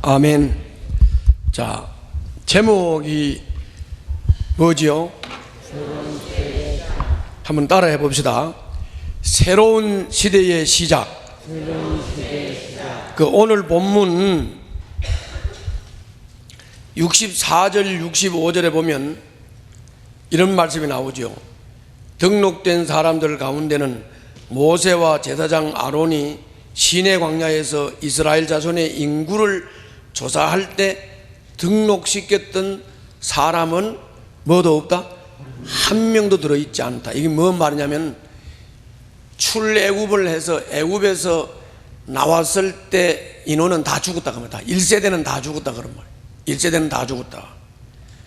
아멘. 자, 제목이 뭐지요? 한번 따라해 봅시다. 새로운 시대의 시작. 그 오늘 본문 64절 65절에 보면 이런 말씀이 나오죠. 등록된 사람들 가운데는 모세와 제사장 아론이 시내 광야에서 이스라엘 자손의 인구를 조사할 때 등록시켰던 사람은 뭐도 없다? 한 명도 들어있지 않다. 이게 뭔 말이냐면 출애굽을 해서 애굽에서 나왔을 때 인원은 다 죽었다 그럽니다. 1세대는 다 죽었다 그런 말이에요. 1세대는 다 죽었다.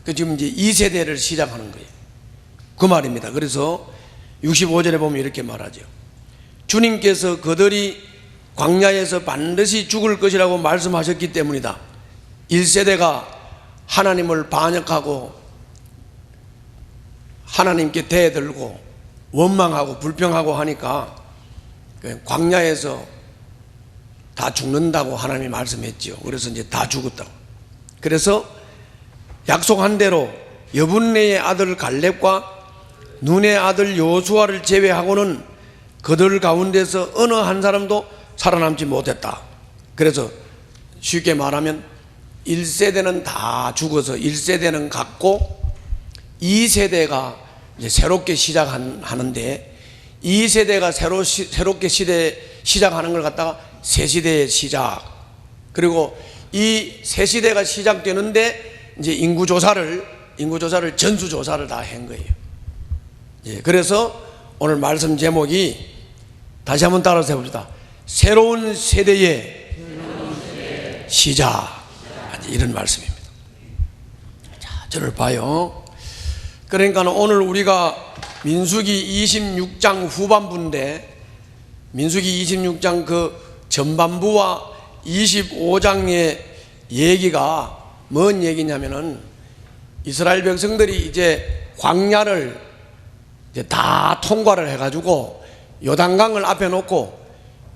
그 지금 이제 2세대를 시작하는 거예요. 그 말입니다. 그래서 65절에 보면 이렇게 말하죠. 주님께서 그들이 광야에서 반드시 죽을 것이라고 말씀하셨기 때문이다. 1세대가 하나님을 반역하고 하나님께 대들고 원망하고 불평하고 하니까 광야에서 다 죽는다고 하나님이 말씀했죠. 그래서 이제 다 죽었다고. 그래서 약속한 대로 여분네의 아들 갈렙과 눈의 아들 여호수아를 제외하고는 그들 가운데서 어느 한 사람도 살아남지 못했다. 그래서 쉽게 말하면 1세대는 다 죽어서 1세대는 갔고 2세대가 이제 새롭게 시작하는데 2세대가 새롭게 시작하는 걸 갖다가 새 시대의 시작. 그리고 이 새 시대가 시작되는데 이제 인구조사를 전수조사를 다 한 거예요. 예, 그래서 오늘 말씀 제목이 다시 한번 따라서 해봅시다. 새로운 세대의 시작. 이런 말씀입니다. 자, 저를 봐요. 그러니까 오늘 우리가 민수기 26장 후반부인데 민수기 26장 그 전반부와 25장의 얘기가 뭔 얘기냐면은 이스라엘 백성들이 이제 광야를 이제 다 통과를 해가지고 요단강을 앞에 놓고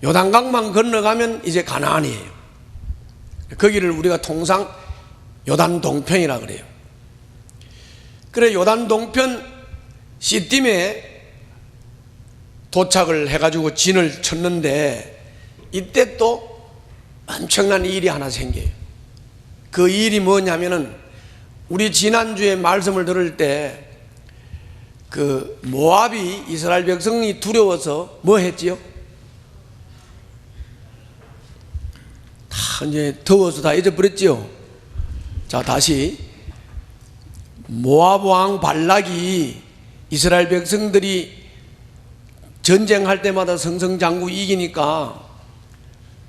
요단강만 건너가면 이제 가나안이에요. 거기를 우리가 통상 요단 동편이라 그래요. 그래 요단 동편 시딤에 도착을 해가지고 진을 쳤는데 이때 또 엄청난 일이 하나 생겨요. 그 일이 뭐냐면은 우리 지난주에 말씀을 들을 때 그 모압이 이스라엘 백성이 두려워서 뭐 했지요? 다 이제 더워서 다 잊어버렸지요. 자, 다시 모압 왕 발락이 이스라엘 백성들이 전쟁할 때마다 승승장구 이기니까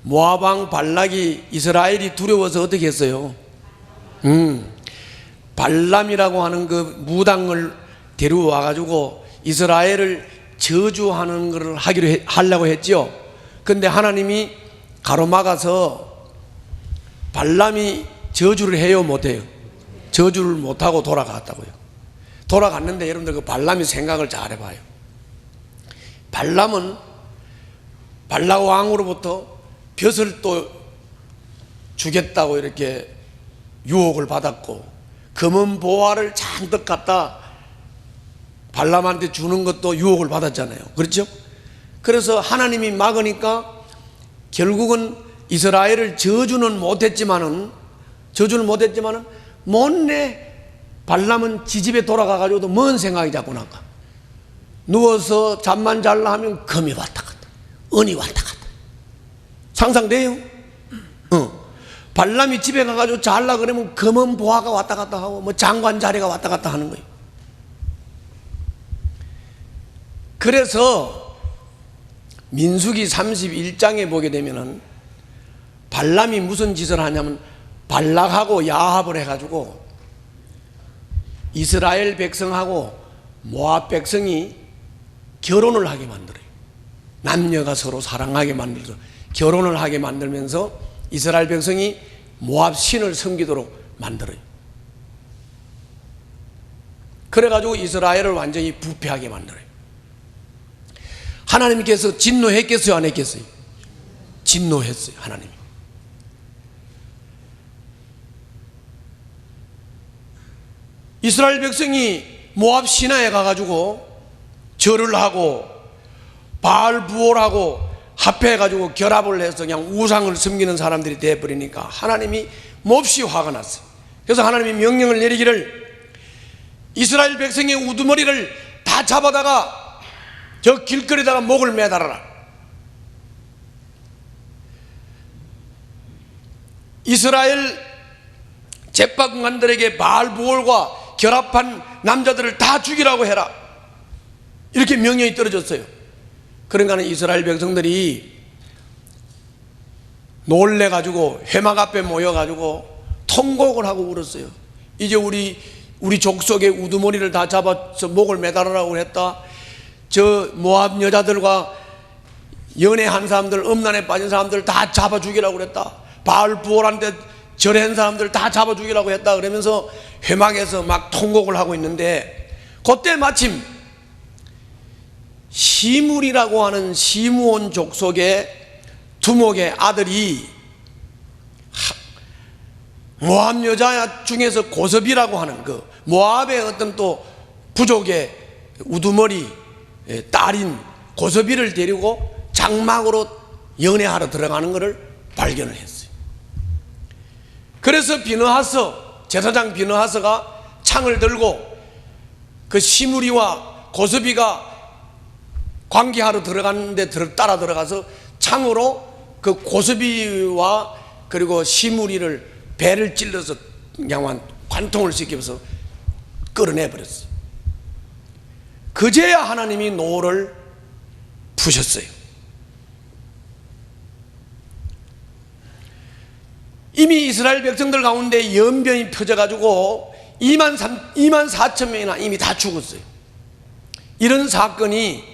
모압 왕 발락이 이스라엘이 두려워서 어떻게 했어요? 발람이라고 하는 그 무당을 데려와 가지고 이스라엘을 저주하는 것을 하려고 했죠. 근데 하나님이 가로막아서 발람이 저주를 해요, 못해요? 저주를 못하고 돌아갔다고요. 돌아갔는데 여러분들 그 발람이 생각을 잘 해봐요. 발람은 발락 왕으로부터 벼슬 또 주겠다고 이렇게 유혹을 받았고 금은 보화를 잔뜩 갖다 발람한테 주는 것도 유혹을 받았잖아요. 그렇죠? 그래서 하나님이 막으니까 결국은 이스라엘을 저주는 못했지만은 못내 발람은 지집에 돌아가가지고도 뭔 생각이 자꾸 날까? 누워서 잠만 잘라 하면 금이 왔다 갔다, 은이 왔다 갔다. 상상돼요? 발람이 집에 가가지고 잘라 그러면 금은 보화가 왔다 갔다 하고 뭐 장관 자리가 왔다 갔다 하는 거예요. 그래서 민수기 31장에 보게 되면은 발람이 무슨 짓을 하냐면 발락하고 야합을 해가지고 이스라엘 백성하고 모압 백성이 결혼을 하게 만들어요. 남녀가 서로 사랑하게 만들어서 결혼을 하게 만들면서 이스라엘 백성이 모압 신을 섬기도록 만들어요. 그래가지고 이스라엘을 완전히 부패하게 만들어요. 하나님께서 진노했겠어요, 안 했겠어요? 진노했어요, 하나님이. 이스라엘 백성이 모압 시내에 가가지고 절을 하고 바알 부올하고 합해가지고 결합을 해서 그냥 우상을 섬기는 사람들이 되어버리니까 하나님이 몹시 화가 났어요. 그래서 하나님이 명령을 내리기를 이스라엘 백성의 우두머리를 다 잡아다가 저 길거리에다가 목을 매달아라. 이스라엘 제사장들에게 바알 부올과 결합한 남자들을 다 죽이라고 해라. 이렇게 명령이 떨어졌어요. 그러니까 이스라엘 백성들이 놀래가지고 회막 앞에 모여가지고 통곡을 하고 울었어요. 이제 우리 족속의 우두머리를 다 잡아서 목을 매달으라고 했다. 저 모압 여자들과 연애한 사람들, 음란에 빠진 사람들 다 잡아 죽이라고 그랬다. 바알 부올한테 절한 사람들 다 잡아 죽이라고 했다. 그러면서 회막에서 막 통곡을 하고 있는데 그때 마침 시물이라고 하는 시므온 족속의 두목의 아들이 모압 여자 중에서 고섭이라고 하는 그 모압의 어떤 또 부족의 우두머리 딸인 고섭이를 데리고 장막으로 연애하러 들어가는 것을 발견을 했어요. 그래서 비느하스, 제사장 비느하스가 창을 들고 그 시므리와 고섭이가 관계하러 들어갔는데 따라 들어가서 창으로 그 고섭이와 그리고 시므리를 배를 찔러서 그냥 관통을 시키면서 끌어내 버렸어요. 그제야 하나님이 노를 푸셨어요. 이미 이스라엘 백성들 가운데 연변이 펴져가지고 2만 4천 명이나 이미 다 죽었어요. 이런 사건이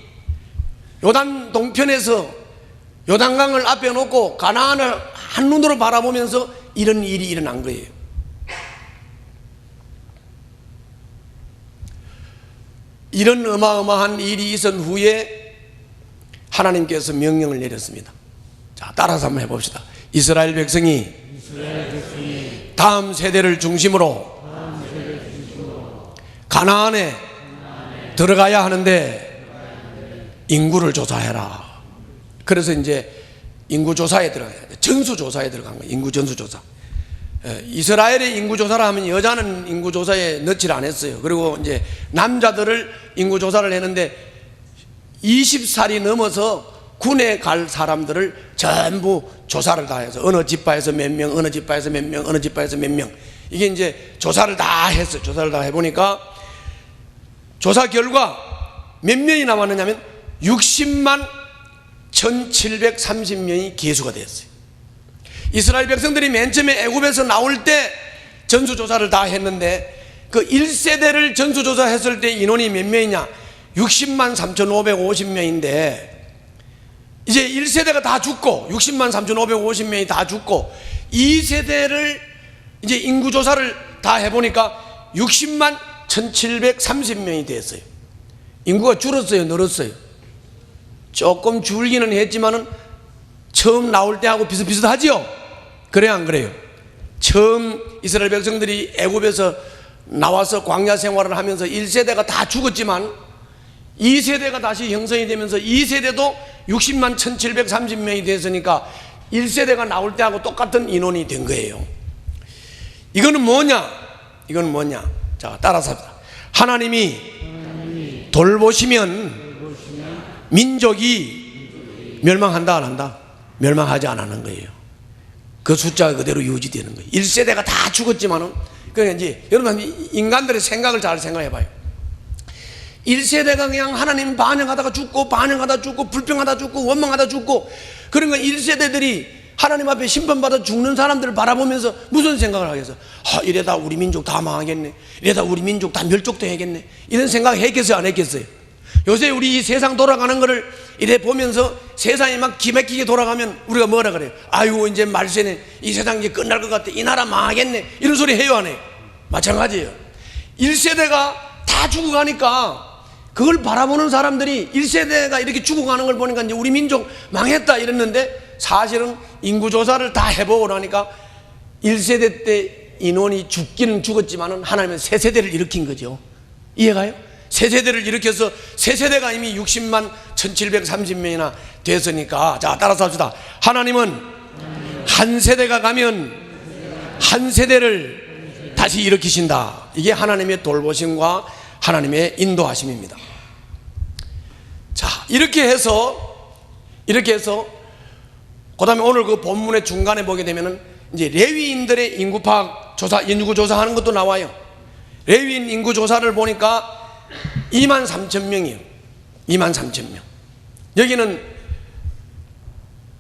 요단 동편에서 요단강을 앞에 놓고 가나안을 한눈으로 바라보면서 이런 일이 일어난 거예요. 이런 어마어마한 일이 있은 후에 하나님께서 명령을 내렸습니다. 자, 따라서 한번 해봅시다. 이스라엘 백성이 다음 세대를 중심으로 가나안에 들어가야 하는데 인구를 조사해라. 그래서 이제 인구 조사에 들어가야 돼. 전수 조사에 들어간 거예요. 인구 전수 조사. 이스라엘의 인구 조사를 하면 여자는 인구 조사에 넣지를 않았어요. 그리고 이제 남자들을 인구 조사를 했는데 20살이 넘어서 군에 갈 사람들을 전부 조사를 다 해서 어느 지파에서 몇 명, 어느 지파에서 몇 명, 어느 지파에서 몇 명, 이게 이제 조사를 다 했어요. 조사를 다 해보니까 조사 결과 몇 명이 남았느냐면 60만 1730명이 계수가 되었어요. 이스라엘 백성들이 맨 처음에 애굽에서 나올 때 전수조사를 다 했는데 그 1세대를 전수조사했을 때 인원이 몇 명이냐? 60만 3550명인데 이제 1세대가 다 죽고 60만 3550명이 다 죽고 2세대를 이제 인구조사를 다 해보니까 60만 1730명이 됐어요. 인구가 줄었어요, 늘었어요? 조금 줄기는 했지만은 처음 나올 때하고 비슷비슷하지요? 그래요, 안 그래요? 처음 이스라엘 백성들이 애굽에서 나와서 광야 생활을 하면서 1세대가 다 죽었지만 2세대가 다시 형성이 되면서 2세대도 60만 1730명이 됐으니까 1세대가 나올 때하고 똑같은 인원이 된 거예요. 이거는 뭐냐? 이건 뭐냐? 자, 따라서 합시다. 하나님이 돌보시면 민족이 멸망한다, 안 한다? 멸망하지 않는 거예요. 그 숫자가 그대로 유지되는 거예요. 1세대가 다 죽었지만은, 그러니까 이제 여러분 인간들의 생각을 잘 생각해 봐요. 1세대가 그냥 하나님 반영하다가 죽고, 반영하다 죽고, 불평하다 죽고, 원망하다 죽고, 그러니까 1세대들이 하나님 앞에 심판받아 죽는 사람들을 바라보면서 무슨 생각을 하겠어? 이래다 우리 민족 다 망하겠네, 이래다 우리 민족 다 멸족돼야겠네, 이런 생각 했겠어요, 안 했겠어요? 요새 우리 이 세상 돌아가는 거를 이래 보면서 세상이 막 기맥히게 돌아가면 우리가 뭐라 그래요? 아이고 이제 말세네, 이 세상 이제 끝날 것 같아, 이 나라 망하겠네, 이런 소리 해요, 안 해요? 마찬가지예요. 1세대가 다 죽어가니까 그걸 바라보는 사람들이 1세대가 이렇게 죽어가는 걸 보니까 이제 우리 민족 망했다 이랬는데, 사실은 인구조사를 다 해보고 나니까 1세대 때 인원이 죽기는 죽었지만은 하나님은 새 세대를 일으킨 거죠. 이해가요? 새 세대를 일으켜서 새 세대가 이미 60만 1730명이나 됐으니까, 자, 따라서 합시다. 하나님은 한 세대가 가면 한 세대를 다시 일으키신다. 이게 하나님의 돌보심과 하나님의 인도하심입니다. 자, 이렇게 해서 그 다음에 오늘 그 본문의 중간에 보게 되면은 이제 레위인들의 인구 파악 조사, 인구 조사하는 것도 나와요. 레위인 인구 조사를 보니까 23,000명이에요. 23,000명. 여기는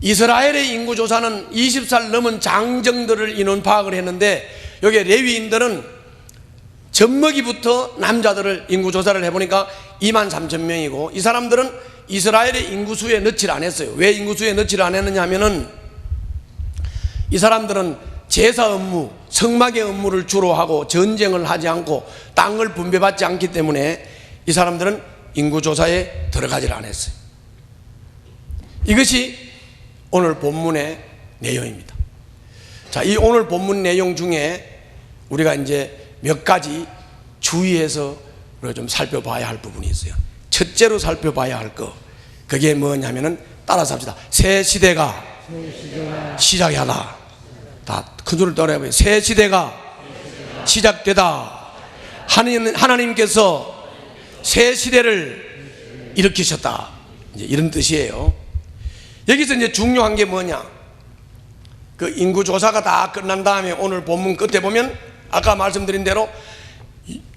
이스라엘의 인구 조사는 20살 넘은 장정들을 인원 파악을 했는데, 여기 레위인들은 젖먹이부터 남자들을 인구 조사를 해보니까 23,000명이고, 이 사람들은 이스라엘의 인구수에 넣지를 않았어요. 왜 인구수에 넣지를 않았느냐 하면은, 이 사람들은 제사 업무, 성막의 업무를 주로 하고 전쟁을 하지 않고 땅을 분배받지 않기 때문에 이 사람들은 인구조사에 들어가질 않았어요. 이것이 오늘 본문의 내용입니다. 자, 이 오늘 본문 내용 중에 우리가 이제 몇 가지 주의해서 우리가 좀 살펴봐야 할 부분이 있어요. 첫째로 살펴봐야 할 거, 그게 뭐냐면은, 따라서 합시다. 새 시대가 시작하다. 다 큰 소리를 따라해봐요. 새 시대가 시작되다. 하나님께서 새 시대를 일으키셨다. 이제 이런 뜻이에요. 여기서 이제 중요한 게 뭐냐? 그 인구 조사가 다 끝난 다음에 오늘 본문 끝에 보면 아까 말씀드린 대로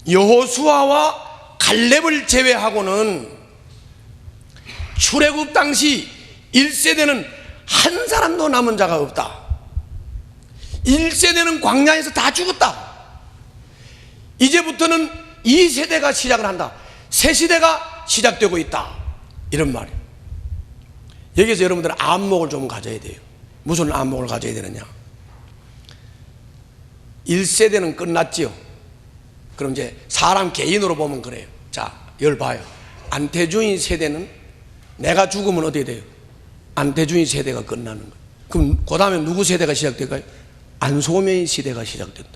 여호수아와 갈렙을 제외하고는 출애굽 당시 1세대는 한 사람도 남은 자가 없다. 1세대는 광야에서 다 죽었다. 이제부터는 2세대가 시작을 한다. 새 시대가 시작되고 있다. 이런 말이에요. 여기서 여러분들은 안목을 좀 가져야 돼요. 무슨 안목을 가져야 되느냐? 1세대는 끝났지요. 그럼 이제 사람 개인으로 보면 그래요. 자, 이걸 봐요. 안태주인 세대는 내가 죽으면 어떻게 돼요? 안태주인 세대가 끝나는 거예요. 그럼 그 다음에 누구 세대가 시작될까요? 안소명의 시대가 시작된다.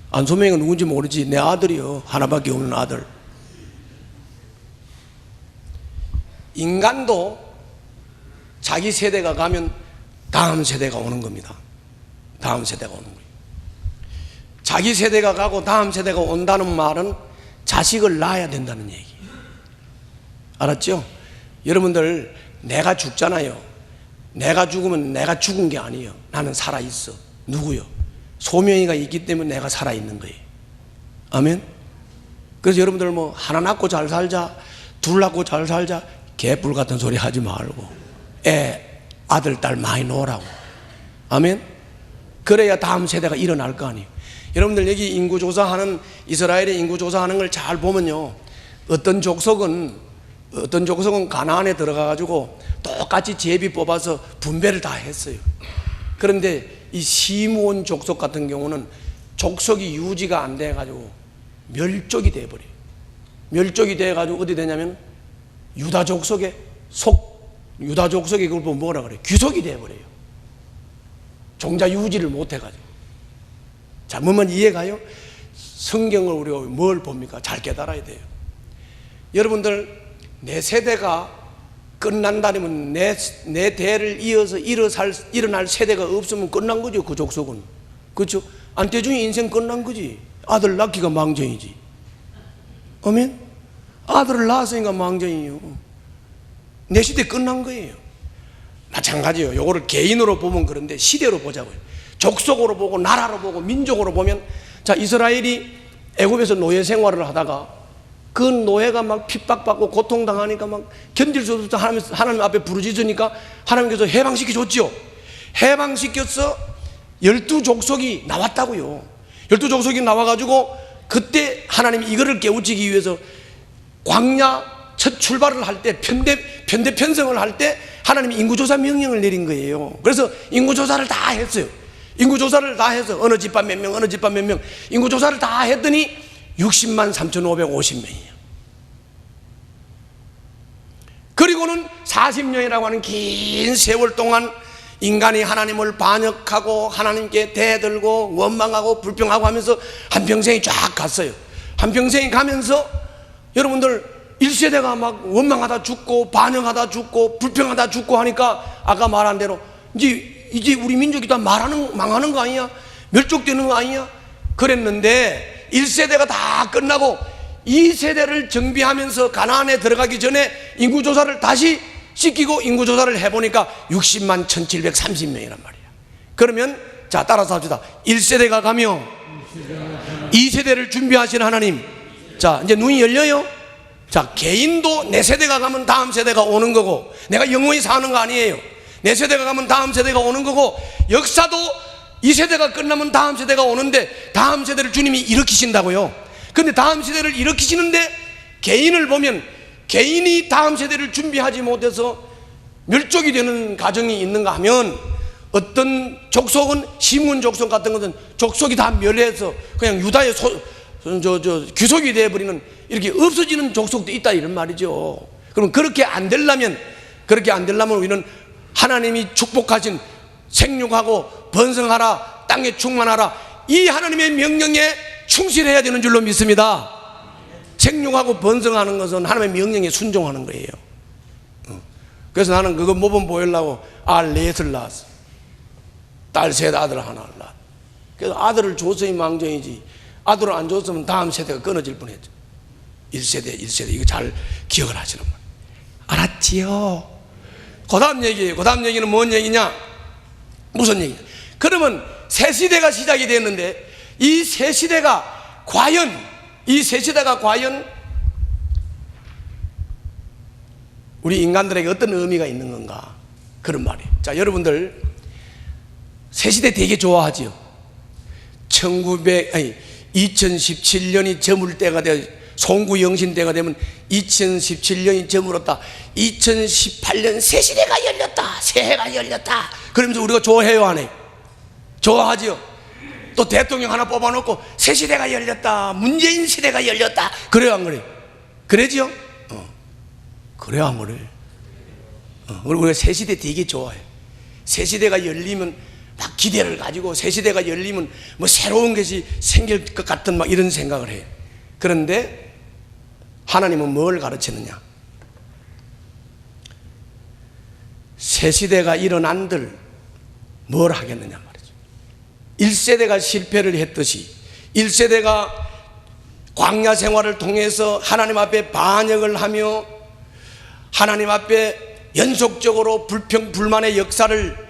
안소명이 누군지 모르지. 내 아들이요. 하나밖에 없는 아들. 인간도 자기 세대가 가면 다음 세대가 오는 겁니다. 다음 세대가 오는 거예요. 자기 세대가 가고 다음 세대가 온다는 말은 자식을 낳아야 된다는 얘기예요. 알았죠? 여러분들, 내가 죽잖아요. 내가 죽으면 내가 죽은 게 아니에요. 나는 살아있어. 누구요? 소명이가 있기 때문에 내가 살아있는 거예요. 아멘? 그래서 여러분들 뭐 하나 낳고 잘 살자, 둘 낳고 잘 살자, 개뿔 같은 소리 하지 말고 아들, 딸 많이 놓으라고. 아멘? 그래야 다음 세대가 일어날 거 아니에요. 여러분들 여기 인구조사하는, 이스라엘의 인구조사하는 걸 잘 보면요, 어떤 족속은 가나안에 들어가가지고 똑같이 제비 뽑아서 분배를 다 했어요. 그런데 이 시므온 족속 같은 경우는 족속이 유지가 안 돼가지고 멸족이 돼버려요. 멸족이 돼가지고 어디 되냐면 유다 족속에 그걸 보면 뭐라 그래요? 귀속이 돼버려요. 종자 유지를 못 해가지고. 자, 뭐만 이해가요? 성경을 우리가 뭘 봅니까? 잘 깨달아야 돼요. 여러분들, 내 세대가 끝난다면 내 대를 이어서 일어날 세대가 없으면 끝난 거죠. 그 족속은. 그렇죠? 안태중의 인생 끝난 거지. 아들 낳기가 망정이지. 아멘? 아들을 낳았으니까 망정이에요. 내 시대 끝난 거예요. 마찬가지예요. 요거를 개인으로 보면 그런데 시대로 보자고요. 족속으로 보고 나라로 보고 민족으로 보면, 자, 이스라엘이 애굽에서 노예 생활을 하다가 그 노예가 막 핍박받고 고통당하니까 막 견딜 수 없어서 하나님 앞에 부르짖으니까 하나님께서 해방시켜 줬죠. 해방시켜서 12족속이 나왔다고요. 12족속이 나와가지고 그때 하나님이 이거를 깨우치기 위해서 광야 첫 출발을 할 때, 편대 편성을 할 때 하나님이 인구조사 명령을 내린 거예요. 그래서 인구조사를 다 했어요. 인구조사를 다 해서 어느 집안 몇 명, 어느 집안 몇 명, 인구조사를 다 했더니 60만 3,550명이에요. 그리고는 40년이라고 하는 긴 세월 동안 인간이 하나님을 반역하고 하나님께 대들고 원망하고 불평하고 하면서 한평생이 쫙 갔어요. 한평생이 가면서 여러분들 1세대가 막 원망하다 죽고 반역하다 죽고 불평하다 죽고 하니까 아까 말한 대로 이제 우리 민족이 다 망하는 거 아니야? 멸족되는 거 아니야? 그랬는데 1세대가 다 끝나고 2세대를 정비하면서 가나안에 들어가기 전에 인구조사를 다시 시키고 인구조사를 해보니까 60만 1730명이란 말이야. 그러면 자 따라서 합시다. 1세대가 가며 2세대를 준비하시는 하나님. 자 이제 눈이 열려요. 자 개인도 내 세대가 가면 다음 세대가 오는 거고, 내가 영원히 사는 거 아니에요. 내 세대가 가면 다음 세대가 오는 거고, 역사도 이 세대가 끝나면 다음 세대가 오는데 다음 세대를 주님이 일으키신다고요. 근데 다음 세대를 일으키시는데 개인을 보면 개인이 다음 세대를 준비하지 못해서 멸족이 되는 가정이 있는가 하면, 어떤 족속은 시몬 족속 같은 것은 족속이 다 멸해서 그냥 유다의 귀속이 되어버리는, 이렇게 없어지는 족속도 있다 이런 말이죠. 그럼 그렇게 안 되려면 우리는 하나님이 축복하신 생육하고 번성하라 땅에 충만하라 이 하나님의 명령에 충실해야 되는 줄로 믿습니다. 생육하고 번성하는 것은 하나님의 명령에 순종하는 거예요. 그래서 나는 그거 모범 보이려고 알 넷을 낳았어. 딸 셋, 아들 하나 낳았어. 그래서 아들을 줬으니 망정이지, 아들을 안 줬으면 다음 세대가 끊어질 뻔했죠. 1세대 이거 잘 기억을 하시는 거예요. 알았지요? 그 다음 얘기예요. 그 다음 얘기는 뭔 얘기냐? 무슨 얘기냐? 그러면 새 시대가 시작이 됐는데 이 새 시대가 과연 우리 인간들에게 어떤 의미가 있는 건가? 그런 말이에요. 자, 여러분들 새 시대 되게 좋아하지요. 2017년이 저물 때가 돼, 송구영신 때가 되면 2017년이 저물었다, 2018년 새 시대가 열렸다, 새해가 열렸다 그러면서 우리가 좋아해요, 안 해요? 좋아하지요. 또 대통령 하나 뽑아놓고 새 시대가 열렸다, 문재인 시대가 열렸다, 그래요 안 그래요? 그러지요? 그래요 안 그래요? 우리가 새 시대 되게 좋아해요. 새 시대가 열리면 막 기대를 가지고, 새 시대가 열리면 뭐 새로운 것이 생길 것 같은 막 이런 생각을 해요. 그런데 하나님은 뭘 가르치느냐? 새 시대가 일어난들 뭘 하겠느냐 말이죠. 1세대가 실패를 했듯이 1세대가 광야 생활을 통해서 하나님 앞에 반역을 하며 하나님 앞에 연속적으로 불평 불만의 역사를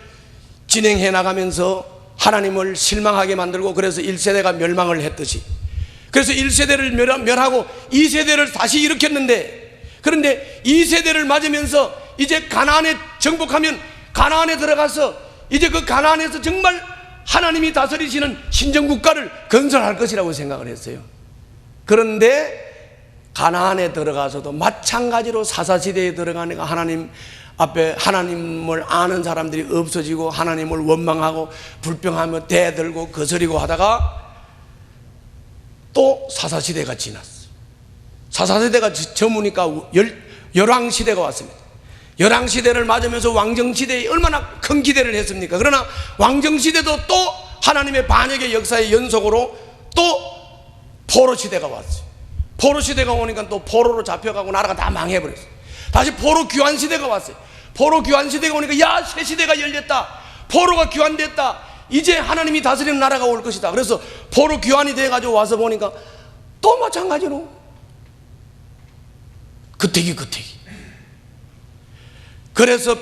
진행해 나가면서 하나님을 실망하게 만들고, 그래서 1세대가 멸망을 했듯이, 그래서 1세대를 멸하고 2세대를 다시 일으켰는데, 그런데 2세대를 맞으면서 이제 가나안에 정복하면 가나안에 들어가서 이제 그 가나안에서 정말 하나님이 다스리시는 신정국가를 건설할 것이라고 생각을 했어요. 그런데 가나안에 들어가서도 마찬가지로 사사시대에 들어가니까 하나님 앞에 하나님을 아는 사람들이 없어지고 하나님을 원망하고 불평하며 대들고 거스리고 하다가 또 사사시대가 지났어. 사사시대가 저무니까 열왕시대가 왔습니다. 열왕시대를 맞으면서 왕정시대에 얼마나 큰 기대를 했습니까? 그러나 왕정시대도 또 하나님의 반역의 역사의 연속으로 또 포로시대가 왔어요. 포로시대가 오니까 또 포로로 잡혀가고 나라가 다 망해버렸어요. 다시 포로 귀환시대가 왔어요. 포로 귀환시대가 오니까 야, 새 시대가 열렸다, 포로가 귀환됐다, 이제 하나님이 다스리는 나라가 올 것이다. 그래서 포로 귀환이 돼가지고 와서 보니까 또 마찬가지로 그때기. 그래서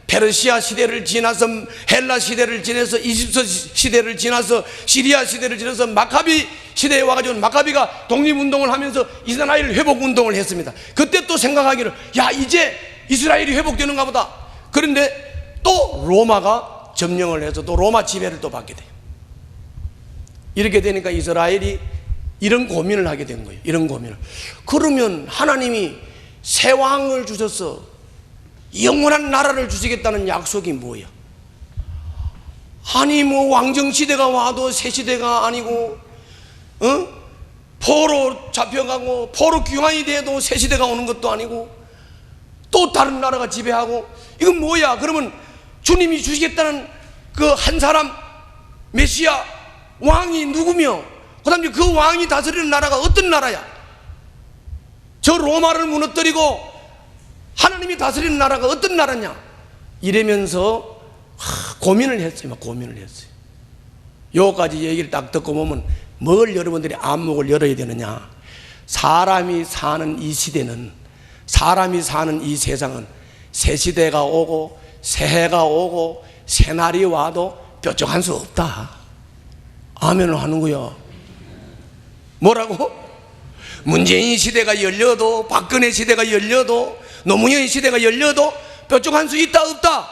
페르시아 시대를 지나서 헬라 시대를 지나서 이집트 시대를 지나서 시리아 시대를 지나서 마카비 시대에 와가지고 마카비가 독립운동을 하면서 이스라엘 회복운동을 했습니다. 그때 또 생각하기를 야, 이제 이스라엘이 회복되는가 보다. 그런데 또 로마가 점령을 해서 또 로마 지배를 또 받게 돼요. 이렇게 되니까 이스라엘이 이런 고민을 하게 된 거예요. 이런 고민을. 그러면 하나님이 새 왕을 주셔서 영원한 나라를 주시겠다는 약속이 뭐야? 아니 뭐 왕정시대가 와도 새 시대가 아니고, 포로 잡혀가고 포로 귀환이 돼도 새 시대가 오는 것도 아니고 또 다른 나라가 지배하고, 이건 뭐야? 그러면 주님이 주시겠다는 그 한 사람 메시아 왕이 누구며, 그 다음에 그 왕이 다스리는 나라가 어떤 나라야? 저 로마를 무너뜨리고 하나님이 다스리는 나라가 어떤 나라냐? 이러면서 고민을 했어요. 고민을 했어요. 요까지 얘기를 딱 듣고 보면 뭘 여러분들이 안목을 열어야 되느냐? 사람이 사는 이 시대는, 사람이 사는 이 세상은 새 시대가 오고 새해가 오고 새날이 와도 뾰족한 수 없다. 아멘을 하는 거야. 뭐라고? 문재인 시대가 열려도, 박근혜 시대가 열려도, 노무현 시대가 열려도 뾰족한 수 있다 없다?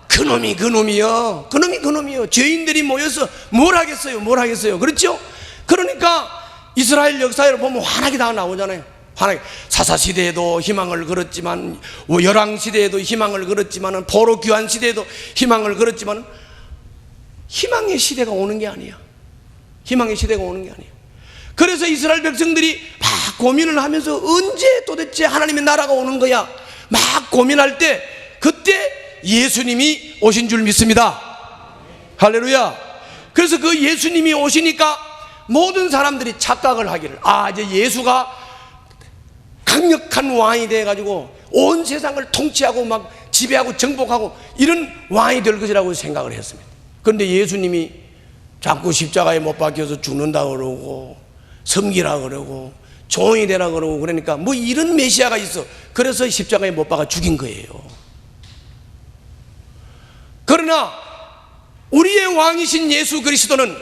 그놈이요. 그놈이요. 죄인들이 모여서 뭘 하겠어요? 뭘 하겠어요? 그렇죠? 그러니까 이스라엘 역사를 보면 환하게 다 나오잖아요. 환하게. 사사시대에도 희망을 걸었지만, 열왕시대에도 희망을 걸었지만, 포로귀환 시대에도 희망을 걸었지만, 희망의 시대가 오는 게 아니야. 희망의 시대가 오는 게 아니야. 그래서 이스라엘 백성들이 막 고민을 하면서 언제 도대체 하나님의 나라가 오는 거야? 막 고민할 때 그때 예수님이 오신 줄 믿습니다. 할렐루야. 그래서 그 예수님이 오시니까 모든 사람들이 착각을 하기를, 이제 예수가 강력한 왕이 돼가지고 온 세상을 통치하고 막 지배하고 정복하고 이런 왕이 될 것이라고 생각을 했습니다. 그런데 예수님이 자꾸 십자가에 못 박혀서 죽는다 그러고 섬기라 그러고 종이 되라 그러고, 그러니까 뭐 이런 메시아가 있어. 그래서 십자가에 못 박아 죽인 거예요. 그러나 우리의 왕이신 예수 그리스도는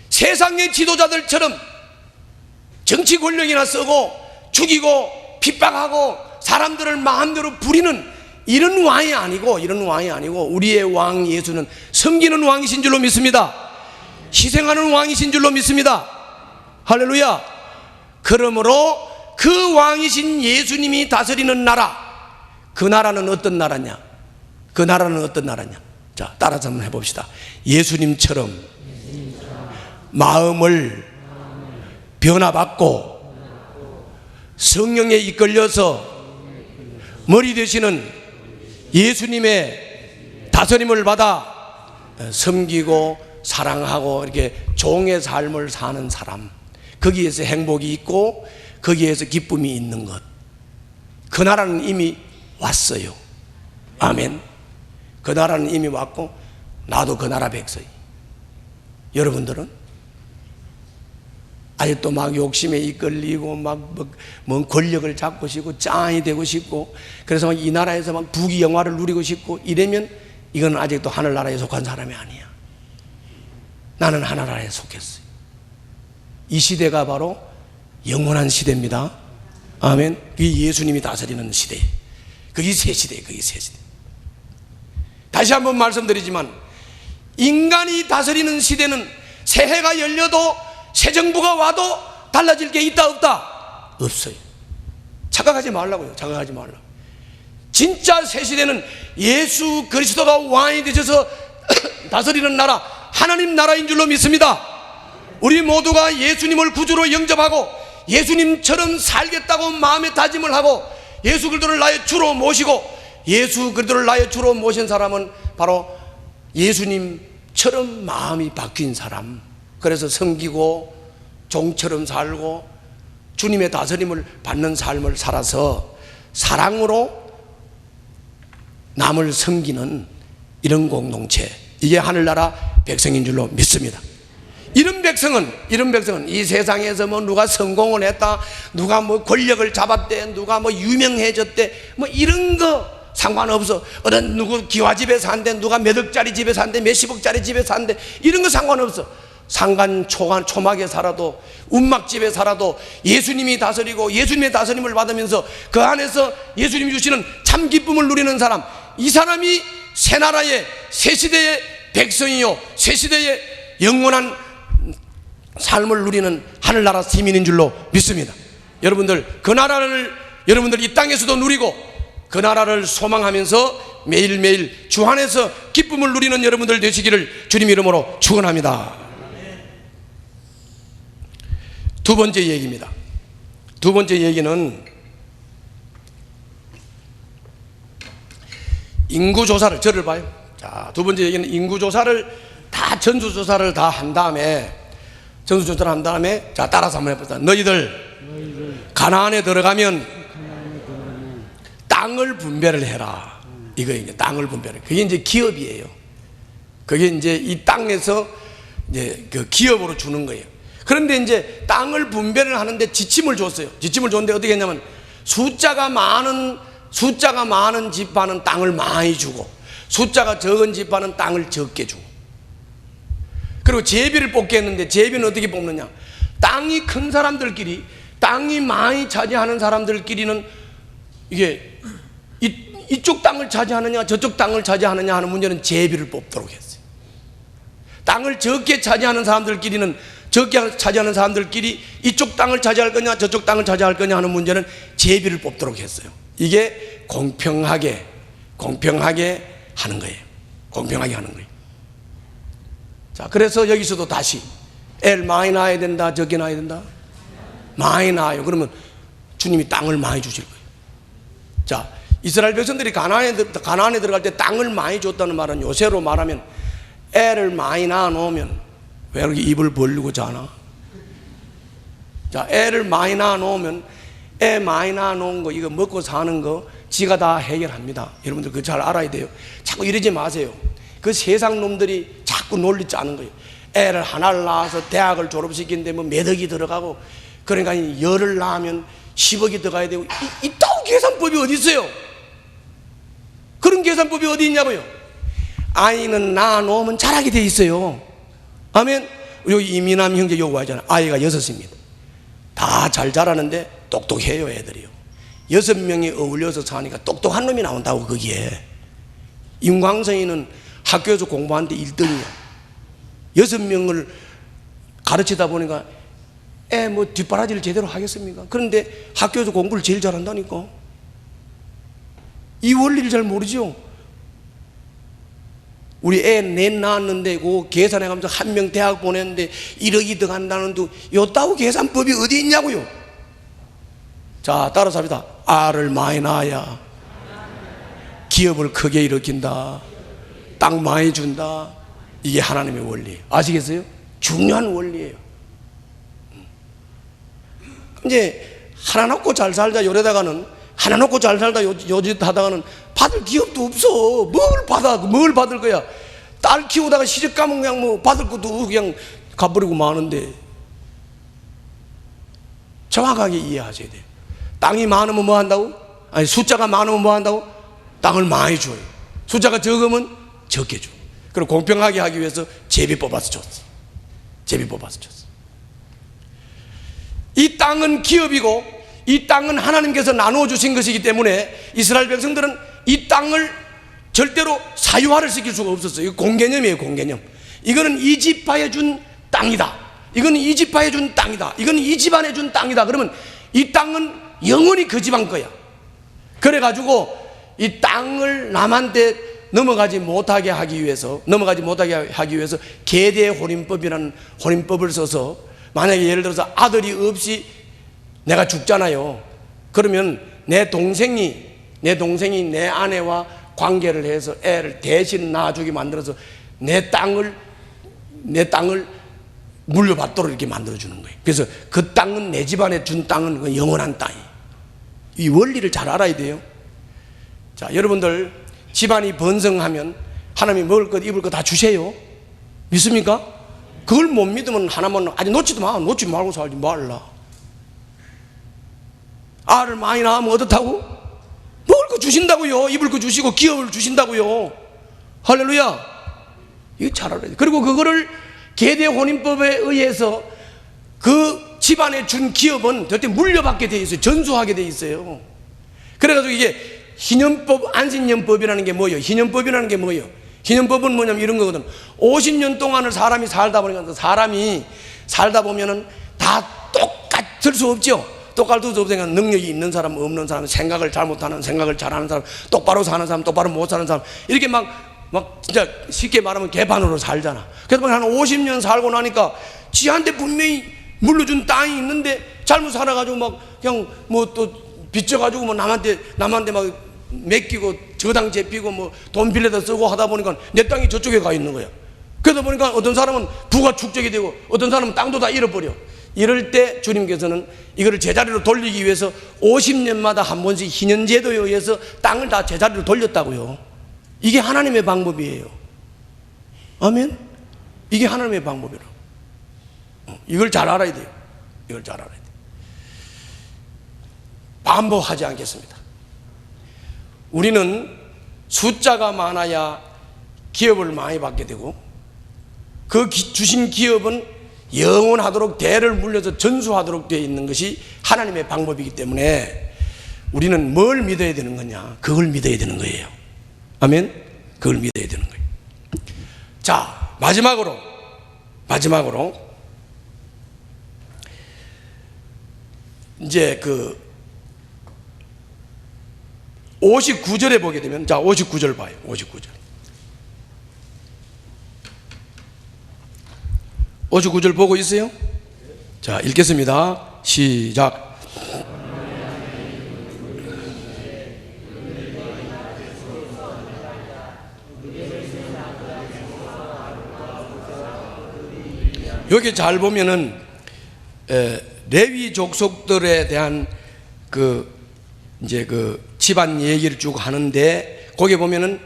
세상의 지도자들처럼 정치 권력이나 쓰고 죽이고 핍박하고 사람들을 마음대로 부리는 이런 왕이 아니고, 우리의 왕 예수는 섬기는 왕이신 줄로 믿습니다. 희생하는 왕이신 줄로 믿습니다. 할렐루야. 그러므로 그 왕이신 예수님이 다스리는 나라, 그 나라는 어떤 나라냐? 그 나라는 어떤 나라냐? 자, 따라서 한번 해봅시다. 예수님처럼 마음을 변화받고 성령에 이끌려서 머리 되시는 예수님의 다스림을 받아 섬기고 사랑하고 이렇게 종의 삶을 사는 사람, 거기에서 행복이 있고 거기에서 기쁨이 있는 것, 그 나라는 이미 왔어요. 아멘. 그 나라는 이미 왔고 나도 그 나라 백성이. 여러분들은 아직도 막 욕심에 이끌리고 막 권력을 잡고 싶고 짱이 되고 싶고, 그래서 막 이 나라에서 막 부귀 영화를 누리고 싶고 이러면 이건 아직도 하늘나라에 속한 사람이 아니야. 나는 하늘나라에 속했어요. 이 시대가 바로 영원한 시대입니다. 아멘. 그게 예수님이 다스리는 시대. 그게 새 시대예요. 그게 새 시대. 다시 한번 말씀드리지만 인간이 다스리는 시대는 새해가 열려도 새 정부가 와도 달라질 게 있다 없다? 없어요. 착각하지 말라고요. 착각하지 말라고. 진짜 새 시대는 예수 그리스도가 왕이 되셔서 다스리는 나라, 하나님 나라인 줄로 믿습니다. 우리 모두가 예수님을 구주로 영접하고 예수님처럼 살겠다고 마음에 다짐을 하고 예수 그리스도를 나의 주로 모시고, 예수 그리스도를 나의 주로 모신 사람은 바로 예수님처럼 마음이 바뀐 사람. 그래서 섬기고 종처럼 살고 주님의 다스림을 받는 삶을 살아서 사랑으로 남을 섬기는 이런 공동체, 이게 하늘나라 백성인 줄로 믿습니다. 이런 백성은 이 세상에서 뭐 누가 성공을 했다, 누가 뭐 권력을 잡았대, 누가 뭐 유명해졌대, 뭐 이런 거 상관없어. 어떤 누구 기와집에 산대, 누가 몇 억짜리 집에 산대, 몇십억짜리 집에 산대, 이런 거 상관없어. 상간 초막에 살아도 운막집에 살아도 예수님이 다스리고 예수님의 다스림을 받으면서 그 안에서 예수님이 주시는 참 기쁨을 누리는 사람, 이 사람이 새 나라의 새 시대의 백성이요 새 시대의 영원한 삶을 누리는 하늘나라 시민인 줄로 믿습니다. 여러분들 그 나라를 여러분들 이 땅에서도 누리고 그 나라를 소망하면서 매일매일 주 안에서 기쁨을 누리는 여러분들 되시기를 주님 이름으로 축원합니다. 두 번째 얘기입니다. 두 번째 얘기는 인구조사를, 저를 봐요. 자, 두 번째 얘기는 인구조사를 다, 전수조사를 다 한 다음에, 전수조사를 한 다음에, 자, 따라서 한번 해보자. 너희들 가나안에 들어가면 땅을 분배를 해라. 이거 이제 땅을 분배를. 그게 이제 기업이에요. 그게 이제 이 땅에서 이제 그 기업으로 주는 거예요. 그런데 이제 땅을 분배를 하는데 지침을 줬어요. 지침을 줬는데 어떻게 했냐면, 숫자가 많은 지파는 땅을 많이 주고, 숫자가 적은 지파는 땅을 적게 주고. 그리고 제비를 뽑게 했는데, 제비는 어떻게 뽑느냐? 땅이 큰 사람들끼리, 땅이 많이 차지하는 사람들끼리는 이게 이쪽 땅을 차지하느냐 저쪽 땅을 차지하느냐 하는 문제는 제비를 뽑도록 했어요. 땅을 적게 차지하는 사람들끼리는, 적게 차지하는 사람들끼리 이쪽 땅을 차지할 거냐 저쪽 땅을 차지할 거냐 하는 문제는 제비를 뽑도록 했어요. 이게 공평하게 하는 거예요. 공평하게 하는 거예요. 자, 그래서 여기서도 다시 애를 많이 낳아야 된다, 적게 낳아야 된다? 많이 낳아요. 그러면 주님이 땅을 많이 주실 거예요. 자, 이스라엘 백성들이 가나안에 들어갈 때 땅을 많이 줬다는 말은, 요새로 말하면 애를 많이 낳아 놓으면 왜 이렇게 입을 벌리고 자나? 자, 애를 많이 낳아 놓으면, 애 많이 낳아 놓은 거, 이거 먹고 사는 거 지가 다 해결합니다. 여러분들 그거 잘 알아야 돼요. 자꾸 이러지 마세요. 그 세상 놈들이 자꾸 논리 짜는 거예요. 애를 하나를 낳아서 대학을 졸업시키는데 뭐 몇 억이 들어가고, 그러니까 열을 낳으면 10억이 들어가야 되고, 이따위 계산법이 어디 있어요? 그런 계산법이 어디 있냐고요? 아이는 낳아 놓으면 자라게 돼 있어요. 아멘. 여기 이민남 형제 요구 하잖아요. 아이가 6입니다. 다 잘 자라는데 똑똑해요, 애들이요. 6명이 어울려서 사니까 똑똑한 놈이 나온다고. 거기에 임광성이는 학교에서 공부하는데 1등이야 6명을 가르치다 보니까 애 뭐 뒷바라지를 제대로 하겠습니까? 그런데 학교에서 공부를 제일 잘한다니까. 이 원리를 잘 모르죠. 우리 애 넷 낳았는데 그 계산해가면서 한 명 대학 보냈는데 1억이 더 간다는데 요따구 계산법이 어디 있냐고요. 자, 따라서 합니다. 알을 많이 낳아야 기업을 크게 일으킨다, 땅 많이 준다. 이게 하나님의 원리, 아시겠어요? 중요한 원리예요. 이제 하나 놓고 잘 살자 요래다가는, 하나 놓고 잘 살다 요짓 하다가는 받을 기업도 없어. 뭘 받을 거야? 딸 키우다가 시집 가면 그냥 뭐 받을 것도 그냥 가버리고 마는데. 정확하게 이해하셔야 돼요. 땅이 많으면 뭐 한다고? 아니, 숫자가 많으면 뭐 한다고? 땅을 많이 줘요. 숫자가 적으면 적게 줘. 그리고 공평하게 하기 위해서 제비 뽑아서 줬어. 제비 뽑아서 줬어. 이 땅은 기업이고, 이 땅은 하나님께서 나누어 주신 것이기 때문에 이스라엘 백성들은 이 땅을 절대로 사유화를 시킬 수가 없었어요. 이거 공개념이에요, 공개념. 이거는 이 지파에 준 땅이다, 이거는 이 지파에 준 땅이다, 이거는 이 집안에 준 땅이다. 그러면 이 땅은 영원히 그 집안 거야. 그래가지고 이 땅을 남한테 넘어가지 못하게 하기 위해서 계대 혼인법이라는 혼인법을 써서, 만약에 예를 들어서 아들이 없이 내가 죽잖아요. 그러면 내 동생이 내 아내와 관계를 해서 애를 대신 낳아주게 만들어서 내 땅을 물려받도록 이렇게 만들어주는 거예요. 그래서 그 땅은, 내 집안에 준 땅은 영원한 땅이에요. 이 원리를 잘 알아야 돼요. 자, 여러분들 집안이 번성하면 하나님이 먹을 것 입을 것 다 주세요. 믿습니까? 그걸 못 믿으면 하나만 아직 놓지 말고 살지 말라. 알을 많이 낳으면 어떻다고? 먹을 거 주신다고요. 입을 거 주시고 기업을 주신다고요. 할렐루야. 이거 잘 알아야 돼. 그리고 그거를 계대 혼인법에 의해서 그 집안에 준 기업은 절대 물려받게 돼 있어요. 전수하게 돼 있어요. 그래가지고 이게 희년법, 안식년법이라는 게 뭐예요? 희년법이라는 게 뭐예요? 희년법은 뭐냐면 이런 거거든. 50년 동안을 사람이 살다 보니까, 사람이 살다 보면은 다 똑같을 수 없죠. 똑같을 수 없으니까 능력이 있는 사람, 없는 사람, 생각을 잘못하는, 생각을 잘하는 사람, 똑바로 사는 사람, 똑바로 못 사는 사람, 이렇게 막 진짜 쉽게 말하면 개판으로 살잖아. 그래서 한 50년 살고 나니까 지한테 분명히 물려준 땅이 있는데 잘못 살아가지고 막 그냥 뭐 또 빚져가지고 뭐 남한테 막 맡기고 저당 잡히고 뭐 돈 빌려다 쓰고 하다 보니까 내 땅이 저쪽에 가 있는 거야. 그러다 보니까 어떤 사람은 부가 축적이 되고 어떤 사람은 땅도 다 잃어버려. 이럴 때 주님께서는 이거를 제자리로 돌리기 위해서 50년마다 한 번씩 희년제도에 의해서 땅을 다 제자리로 돌렸다고요. 이게 하나님의 방법이에요. 아멘? 이게 하나님의 방법이라. 이걸 잘 알아야 돼요. 이걸 잘 알아야 돼요. 반복하지 않겠습니다. 우리는 숫자가 많아야 기업을 많이 받게 되고 그 주신 기업은 영원하도록 대를 물려서 전수하도록 되어 있는 것이 하나님의 방법이기 때문에 우리는 뭘 믿어야 되는 거냐? 그걸 믿어야 되는 거예요. 아멘? 그걸 믿어야 되는 거예요. 자, 마지막으로 이제 그 59절에 보게 되면, 자, 59절 봐요. 59절 보고 있어요? 자, 읽겠습니다. 시작. 여기 잘 보면은 레위 족속들에 대한 이제 집안 얘기를 쭉 하는데, 거기 보면은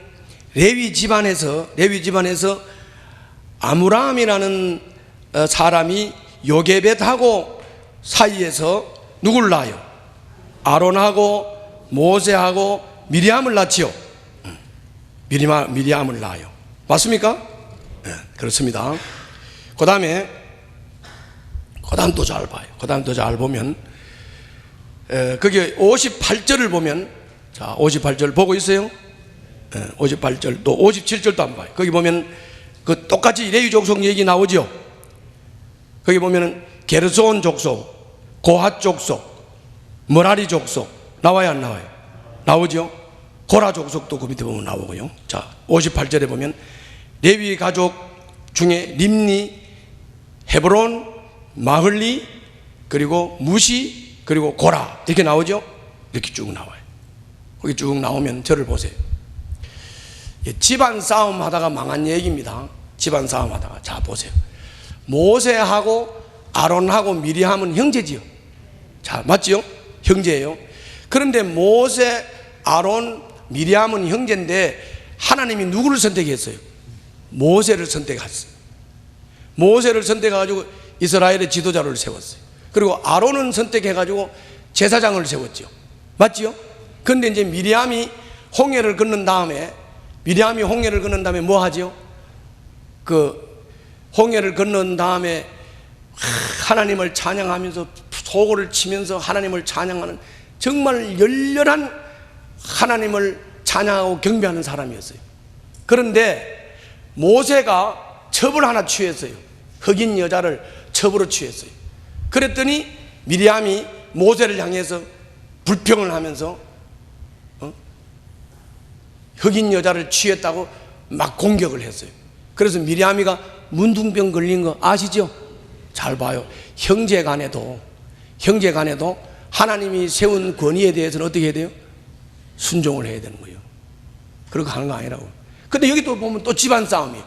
레위 집안에서 아므람이라는 사람이 요게벳하고 사이에서 누굴 낳아요? 아론하고 모세하고 미리암을 낳지요. 미리암을 낳아요. 맞습니까? 네, 그렇습니다. 그 다음 또 잘 봐요. 그 다음 또 잘 보면 거기 58절을 보면, 자, 58절 보고 있어요? 58절 또 57절도 안 봐요. 거기 보면 그 똑같이 레위 족속 얘기 나오죠. 거기 보면은 게르손 족속, 고핫 족속, 머라리 족속 나와요, 안 나와요? 나오죠. 고라 족속도 그 밑에 보면 나오고요. 자, 58절에 보면 레위 가족 중에 림니, 헤브론, 마흘리, 그리고 무시, 그리고 고라 이렇게 나오죠. 이렇게 쭉 나와요. 거기 쭉 나오면 저를 보세요. 집안 싸움 하다가 망한 얘기입니다. 집안 싸움 하다가. 자, 보세요. 모세하고 아론하고 미리암은 형제지요. 자, 맞지요? 형제예요. 그런데 모세, 아론, 미리암은 형제인데 하나님이 누구를 선택했어요? 모세를 선택했어요. 모세를 선택해가지고 이스라엘의 지도자를 세웠어요. 그리고 아론은 선택해가지고 제사장을 세웠죠. 맞지요? 그런데 이제 미리암이 홍해를 건넌 다음에 뭐 하죠? 홍해를 건넌 다음에 하나님을 찬양하면서 소고를 치면서 하나님을 찬양하는, 정말 열렬한 하나님을 찬양하고 경배하는 사람이었어요. 그런데 모세가 첩을 하나 취했어요. 흑인 여자를 첩으로 취했어요. 그랬더니 미리암이 모세를 향해서 불평을 하면서 흑인 여자를 취했다고 막 공격을 했어요. 그래서 미리암이가 문둥병 걸린 거 아시죠? 잘 봐요. 형제간에도 하나님이 세운 권위에 대해서는 어떻게 해야 돼요? 순종을 해야 되는 거예요. 그렇게 하는 거 아니라고. 근데 여기 또 보면 또 집안 싸움이에요.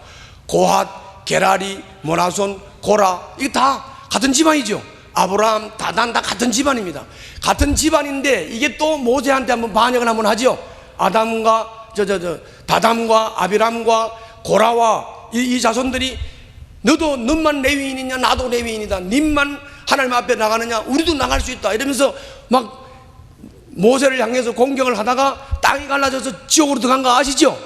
고핫, 게라리, 모나손, 고라, 이게 다 같은 집안이죠. 아브라함, 다단 다 같은 집안입니다. 같은 집안인데 이게 또 모세한테 한번 반역을 한번 하죠. 다담과 아비람과 고라와 이 자손들이 너만 레위인이냐, 나도 레위인이다, 님만 하나님 앞에 나가느냐, 우리도 나갈 수 있다 이러면서 막 모세를 향해서 공격을 하다가 땅이 갈라져서 지옥으로 들어간 거 아시죠?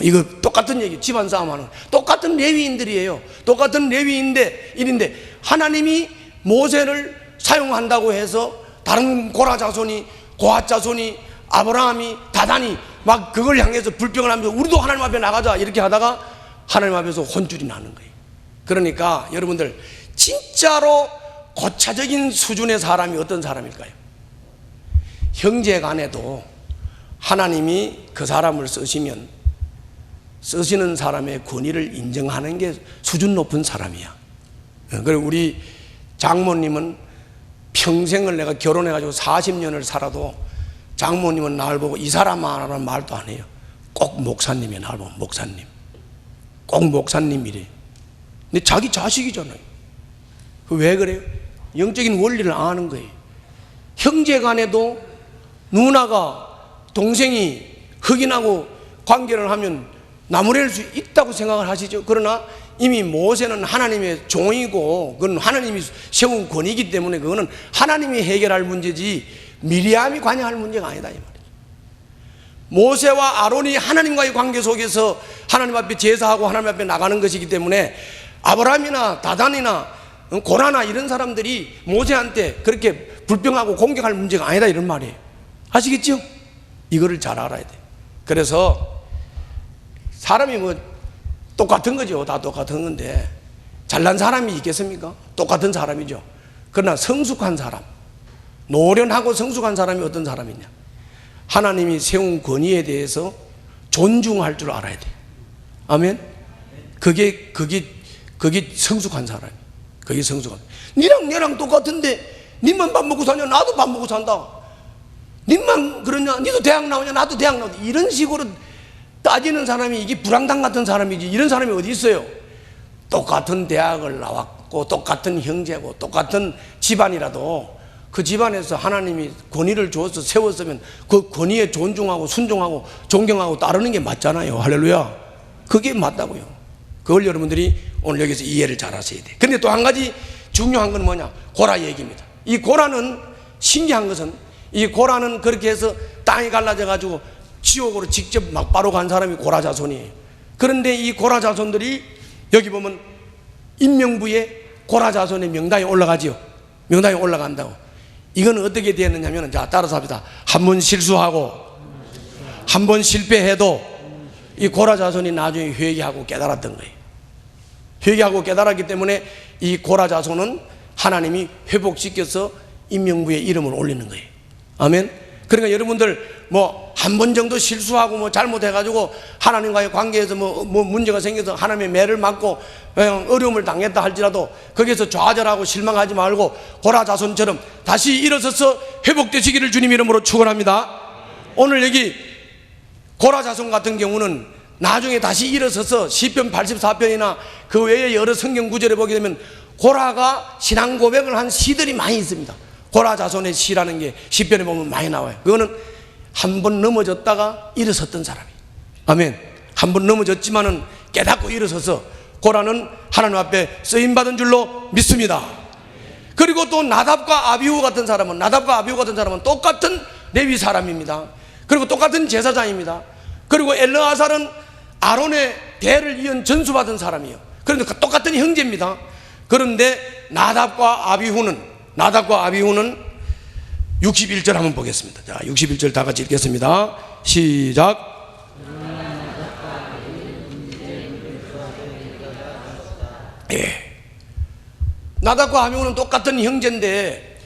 이거 똑같은 얘기, 집안 싸움하는 똑같은 레위인들이에요. 똑같은 레위인인데 하나님이 모세를 사용한다고 해서 다른 고라 자손이, 고핫 자손이, 아브라함이, 다단이 막 그걸 향해서 불평을 하면서 우리도 하나님 앞에 나가자 이렇게 하다가 하나님 앞에서 혼쭐이 나는 거예요. 그러니까 여러분들, 진짜로 고차적인 수준의 사람이 어떤 사람일까요? 형제 간에도 하나님이 그 사람을 쓰시면 쓰시는 사람의 권위를 인정하는 게 수준 높은 사람이야. 그리고 우리 장모님은 평생을, 내가 결혼해가지고 40년을 살아도 장모님은 나를 보고 이 사람아라는 말도 안 해요. 꼭 목사님이 나를 보고 목사님, 꼭 목사님이래. 근데 자기 자식이잖아요. 왜 그래요? 영적인 원리를 아는 거예요. 형제 간에도 누나가 동생이 흑인하고 관계를 하면 나무랄 수 있다고 생각을 하시죠. 그러나 이미 모세는 하나님의 종이고 그건 하나님이 세운 권위이기 때문에 그거는 하나님이 해결할 문제지 미리암이 관여할 문제가 아니다 이 말이죠. 모세와 아론이 하나님과의 관계 속에서 하나님 앞에 제사하고 하나님 앞에 나가는 것이기 때문에 아브라함이나 다단이나 고라나 이런 사람들이 모세한테 그렇게 불평하고 공격할 문제가 아니다 이런 말이에요. 아시겠죠? 이거를 잘 알아야 돼. 그래서 사람이 뭐 똑같은 거죠. 다 똑같은 건데 잘난 사람이 있겠습니까? 똑같은 사람이죠. 그러나 성숙한 사람, 노련하고 성숙한 사람이 어떤 사람이냐? 하나님이 세운 권위에 대해서 존중할 줄 알아야 돼. 아멘. 그게 성숙한 사람이. 그게 성숙한. 니랑 내랑 똑같은데 니만 밥 먹고 사냐? 나도 밥 먹고 산다. 니만 그러냐? 니도 대학 나오냐? 나도 대학 나오냐? 이런 식으로 따지는 사람이 이게 불황당 같은 사람이지. 이런 사람이 어디 있어요? 똑같은 대학을 나왔고 똑같은 형제고 똑같은 집안이라도 그 집안에서 하나님이 권위를 주어서 세웠으면 그 권위에 존중하고 순종하고 존경하고 따르는 게 맞잖아요. 할렐루야. 그게 맞다고요. 그걸 여러분들이 오늘 여기서 이해를 잘 하셔야 돼. 근데 또 한 가지 중요한 건 뭐냐? 고라 얘기입니다. 이 고라는 신기한 것은 이 고라는 그렇게 해서 땅이 갈라져 가지고 지옥으로 직접 막바로 간 사람이 고라 자손이에요. 그런데 이 고라 자손들이 여기 보면 인명부에 고라 자손의 명단에 올라가지요. 명단에 올라간다고. 이건 어떻게 되었느냐면, 자, 따라서 합시다. 한 번 실수하고 한 번 실패해도 이 고라 자손이 나중에 회개하고 깨달았던 거예요. 회개하고 깨달았기 때문에 이 고라 자손은 하나님이 회복시켜서 인명부에 이름을 올리는 거예요. 아멘. 그러니까 여러분들 뭐 한 번 정도 실수하고 뭐 잘못해가지고 하나님과의 관계에서 뭐 문제가 생겨서 하나님의 매를 맞고 어려움을 당했다 할지라도 거기에서 좌절하고 실망하지 말고 고라 자손처럼 다시 일어서서 회복되시기를 주님 이름으로 축원합니다. 오늘 여기 고라 자손 같은 경우는 나중에 다시 일어서서 시편 84편이나 그 외에 여러 성경 구절에 보게 되면 고라가 신앙 고백을 한 시들이 많이 있습니다. 고라 자손의 시라는 게 시편에 보면 많이 나와요. 그거는 한 번 넘어졌다가 일어섰던 사람이. 아멘. 한 번 넘어졌지만은 깨닫고 일어서서 고라는 하나님 앞에 쓰임받은 줄로 믿습니다. 그리고 또 나답과 아비후 같은 사람은 똑같은 레위 사람입니다. 그리고 똑같은 제사장입니다. 그리고 엘르아살은 아론의 대를 이은 전수받은 사람이에요. 그런데 똑같은 형제입니다. 그런데 나답과 아비후는 61절 한번 보겠습니다. 자, 61절 다 같이 읽겠습니다. 시작. 예. 나답과 아비후는 똑같은 형제인데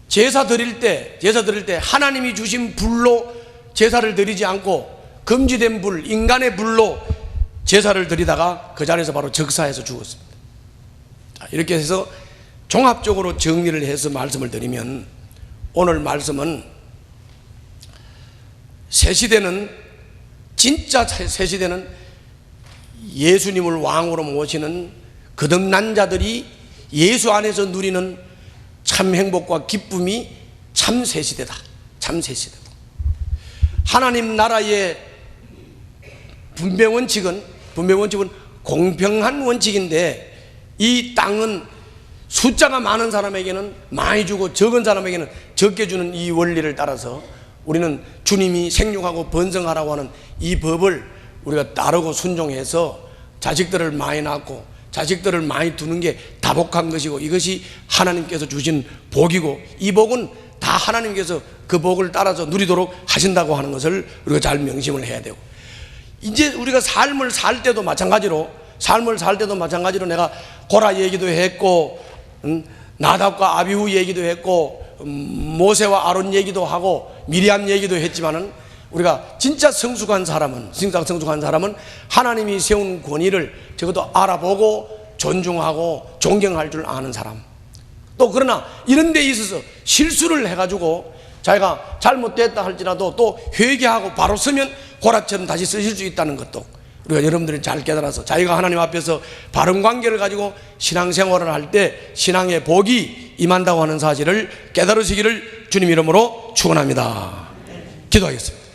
제사 드릴 때 하나님이 주신 불로 제사를 드리지 않고 금지된 불, 인간의 불로 제사를 드리다가 그 자리에서 바로 적사해서 죽었습니다. 자, 이렇게 해서 종합적으로 정리를 해서 말씀을 드리면 오늘 말씀은 진짜 새 시대는 예수님을 왕으로 모시는 거듭난 자들이 예수 안에서 누리는 참 행복과 기쁨이 참 새 시대다. 참 새 시대다. 하나님 나라의 분배 원칙은 공평한 원칙인데 이 땅은 숫자가 많은 사람에게는 많이 주고 적은 사람에게는 적게 주는 이 원리를 따라서 우리는 주님이 생육하고 번성하라고 하는 이 법을 우리가 따르고 순종해서 자식들을 많이 낳고 자식들을 많이 두는 게 다복한 것이고 이것이 하나님께서 주신 복이고 이 복은 다 하나님께서 그 복을 따라서 누리도록 하신다고 하는 것을 우리가 잘 명심을 해야 되고, 이제 우리가 삶을 살 때도 마찬가지로 내가 고라 얘기도 했고 나답과 아비후 얘기도 했고 모세와 아론 얘기도 하고 미리암 얘기도 했지만은 우리가 진짜 성숙한 사람은 하나님이 세운 권위를 적어도 알아보고 존중하고 존경할 줄 아는 사람. 또 그러나 이런 데 있어서 실수를 해가지고 자기가 잘못됐다 할지라도 또 회개하고 바로 서면 고라처럼 다시 쓰실 수 있다는 것도 우리가 여러분들이 잘 깨달아서 자기가 하나님 앞에서 바른 관계를 가지고 신앙생활을 할 때 신앙의 복이 임한다고 하는 사실을 깨달으시기를 주님 이름으로 축원합니다. 기도하겠습니다.